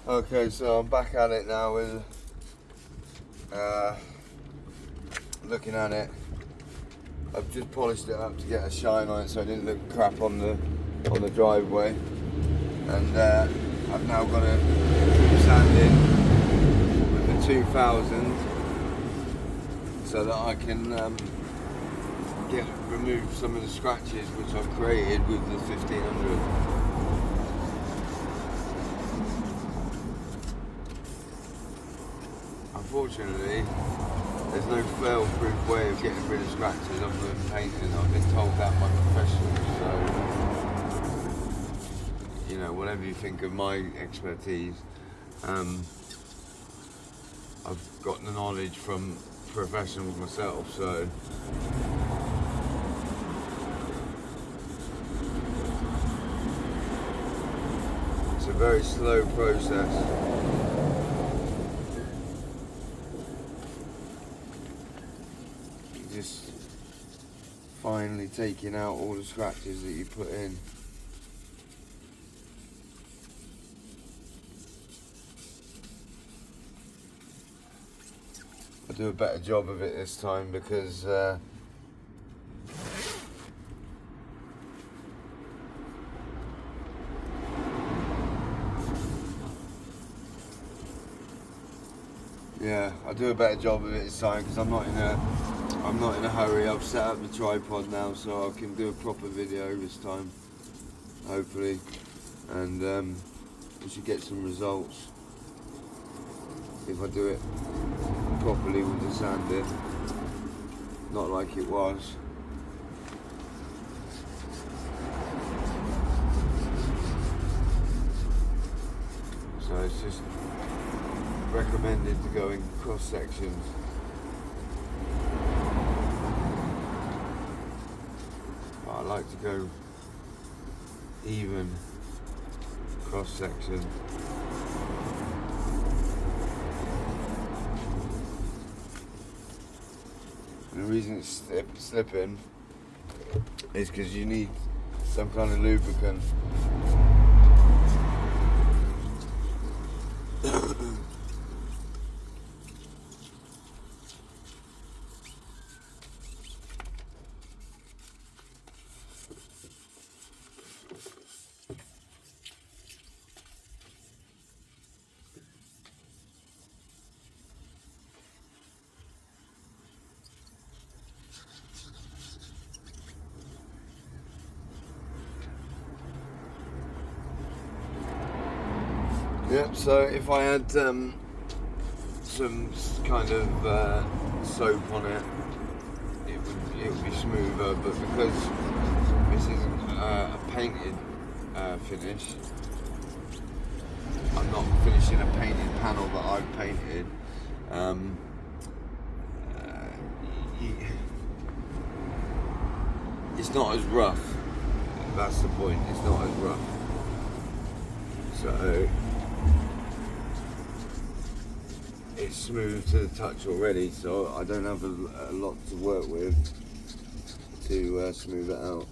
Okay, so I'm back at it now with looking at it. I've just polished it up to get a shine on it so it didn't look crap on the driveway, and I've now got to sand in with the 2000 so that I can remove some of the scratches which I've created with the 1500. Unfortunately, there's no fail-proof way of getting rid of scratches other than painting. I've been told that by professionals, so you know, whatever you think of my expertise, I've got the knowledge from professionals myself, so it's a very slow process. Just finally taking out all the scratches that you put in. I'll do a better job of it this time because yeah, I'll do a better job of it this time because I'm not in a hurry. I've set up the tripod now so I can do a proper video this time, hopefully, and we should get some results if I do it properly with the sanding, not like it was. So it's just recommended to go in cross sections. I like to go even cross section. And the reason it's slipping is because you need some kind of lubricant. Yep, so if I had some kind of soap on it, it would be smoother, but because this isn't a painted finish, I'm not finishing a painted panel that I've painted. It's not as rough, that's the point, it's not as rough. So it's smooth to the touch already, so I don't have a lot to work with to smooth it out.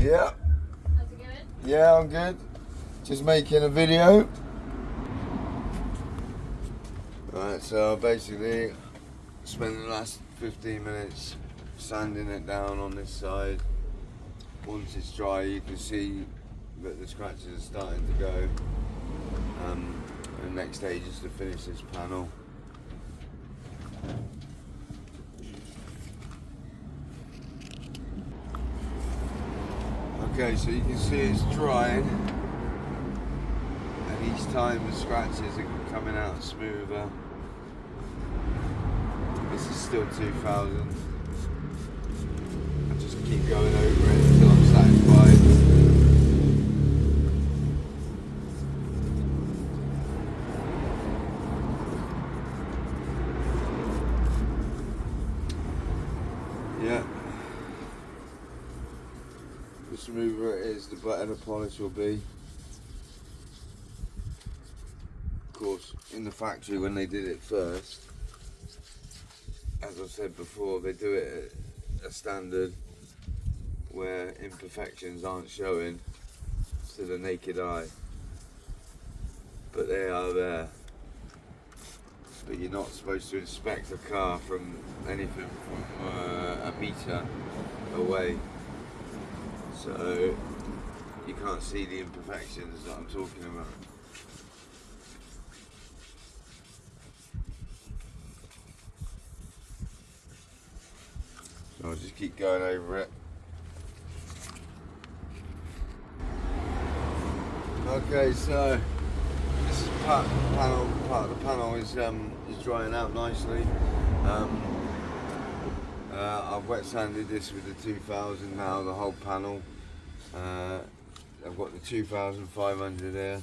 Yeah. How's it going? Yeah, I'm good. Just making a video. Right, so basically spent the last 15 minutes sanding it down on this side. Once it's dry, you can see that the scratches are starting to go. The next stage is to finish this panel. Okay, so you can see it's drying, and each time the scratches are coming out smoother. This is still 2000. I just keep going over it until I'm satisfied. Yeah. the smoother it is, the better the polish will be. Of course, in the factory when they did it first, as I said before, they do it at a standard where imperfections aren't showing to the naked eye, but they are there. But you're not supposed to inspect a car from anything from a metre away, so you can't see the imperfections that I'm talking about. So I'll just keep going over it. Okay, so this is part of the panel is drying out nicely. I've wet sanded this with the 2000 now, the whole panel. I've got the 2500 here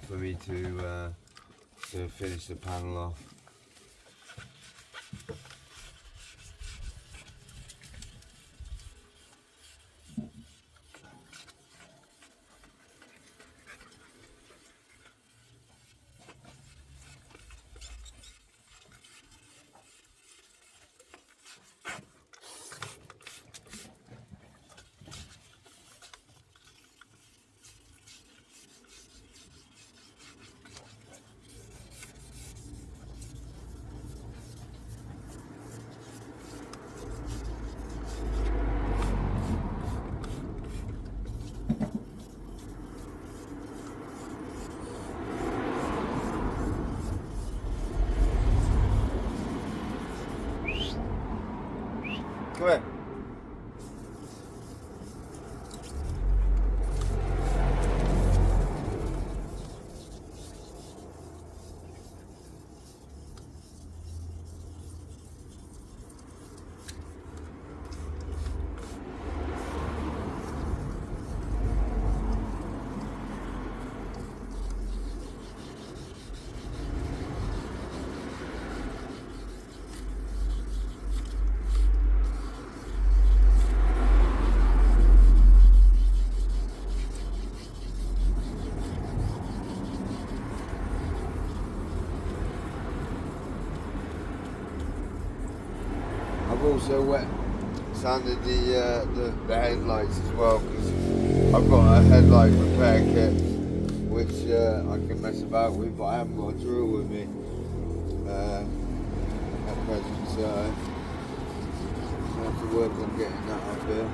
for me to finish the panel off. Come here. I've also wet sanded the headlights as well, because I've got a headlight repair kit which I can mess about with, but I haven't got a drill with me at present, so I have to work on getting that up here.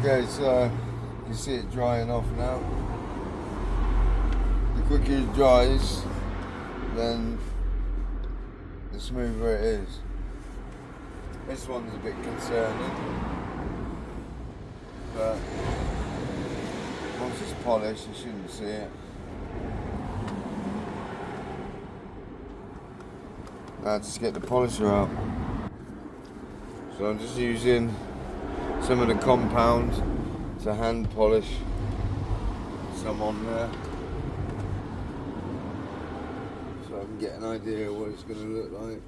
Okay, so you can see it drying off now. The quicker it dries, then the smoother it is. This one's a bit concerning, but once it's polished, you shouldn't see it. Now just get the polisher out. So I'm just using some of the compound to hand polish some on there, so I can get an idea of what it's going to look like.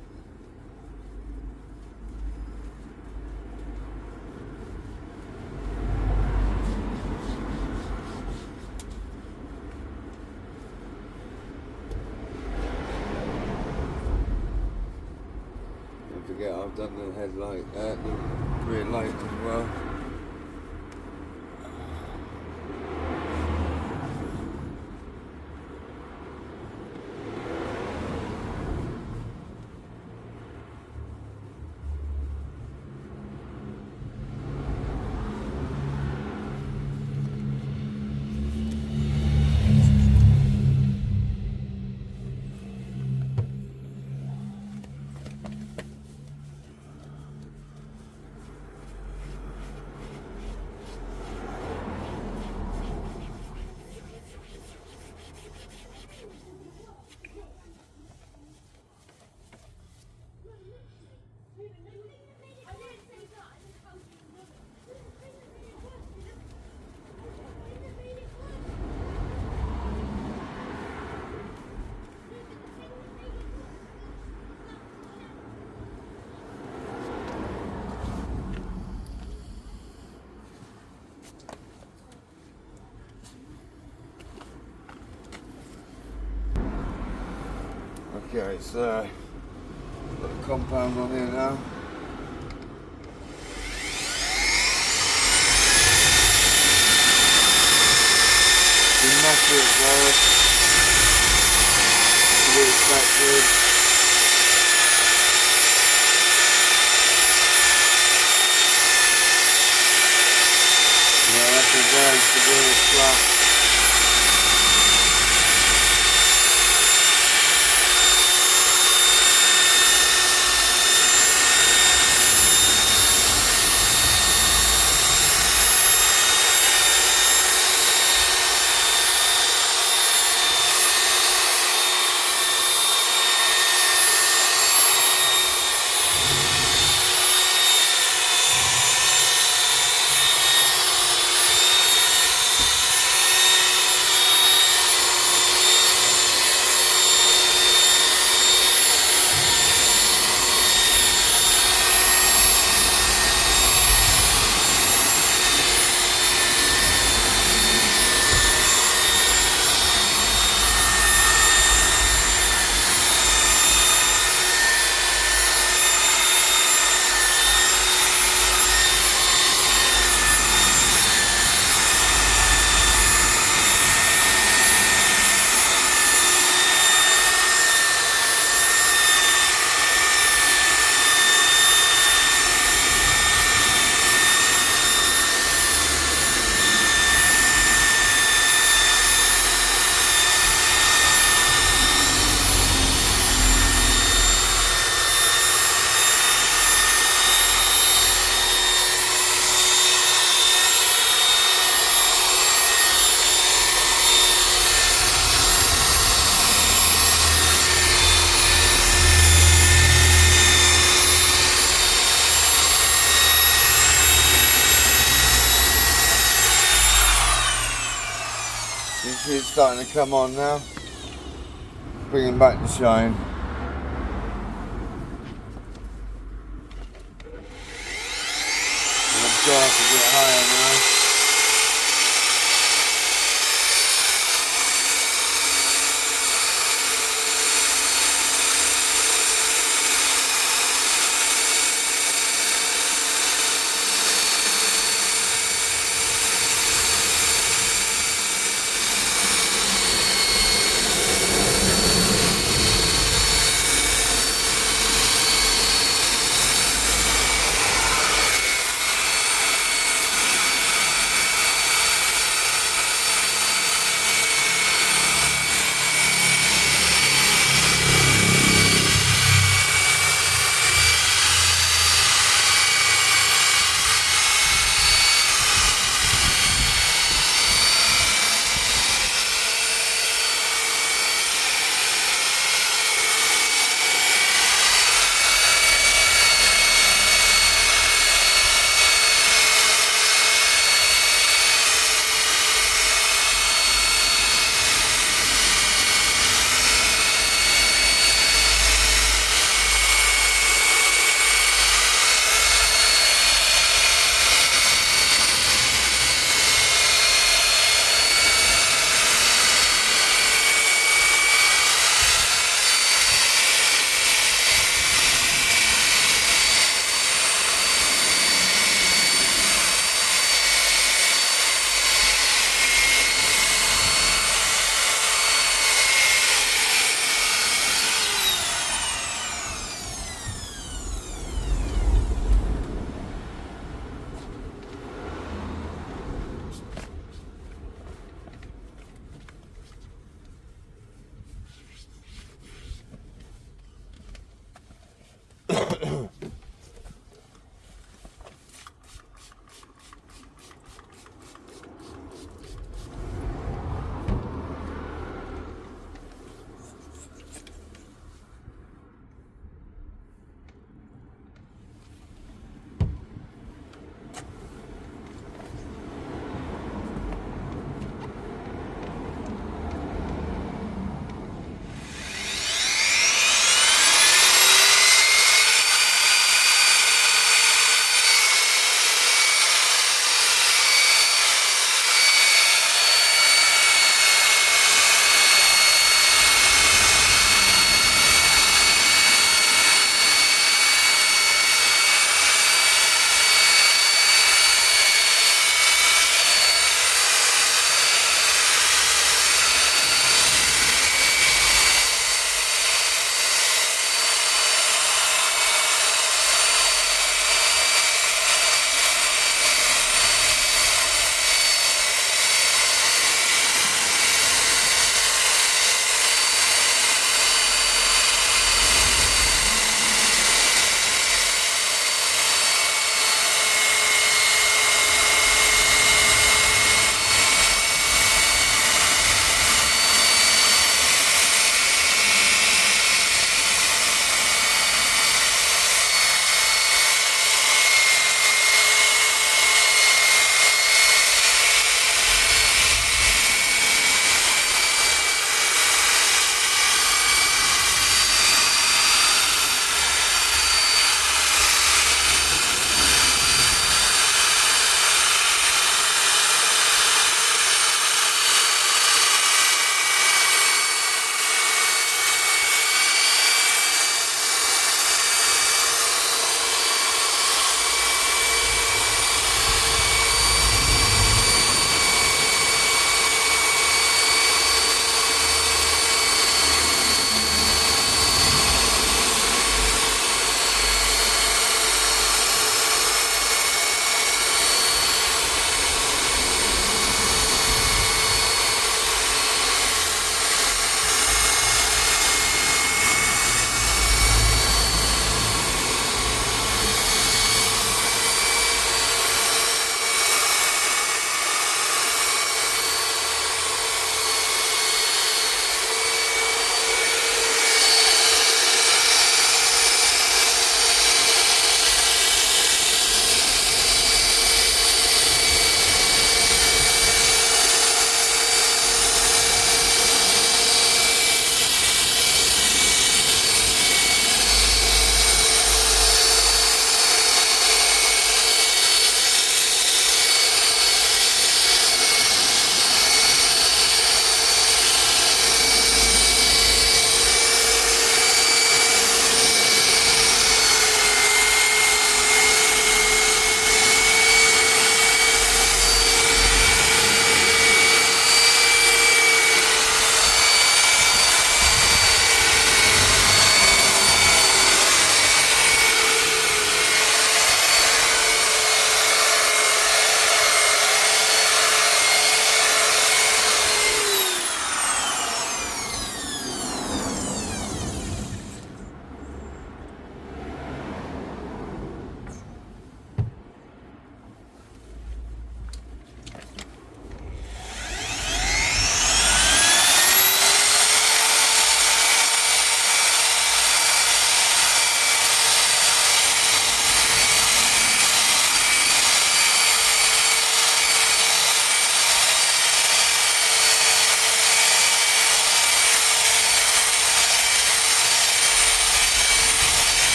Don't forget I've done the headlight, the rear light as well. Okay, so got the compound on here now. You measure it there to be expected. Yeah, that's a very severe slap. You see it's starting to come on now, bringing back the shine. And I've got a bit higher now.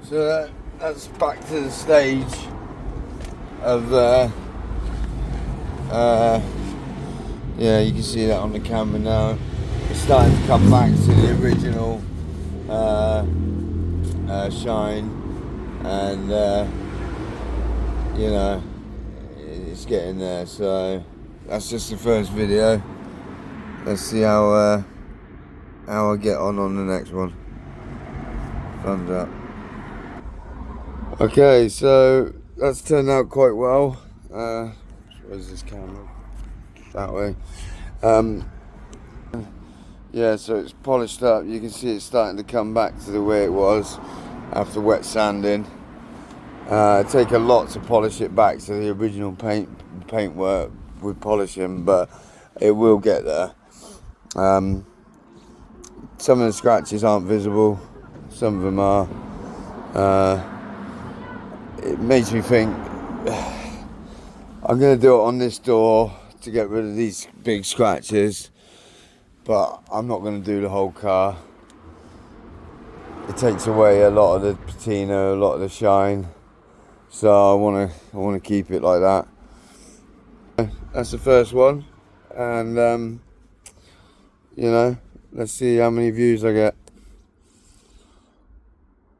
So that's back to the stage of yeah, you can see that on the camera now. It's starting to come back to the original shine, and you know, it's getting there. So that's just the first video. Let's see how I get on the next one. Thumbs up. Okay, so that's turned out quite well. Where's this camera? That way. Yeah, so it's polished up. You can see it's starting to come back to the way it was after wet sanding. It'd take a lot to polish it back to the original paintwork with polishing, but it will get there. Some of the scratches aren't visible, some of them are. It makes me think I'm going to do it on this door to get rid of these big scratches, but I'm not going to do the whole car. It takes away a lot of the patina, a lot of the shine, so I want to keep it like that. That's the first one, and you know, let's see how many views I get.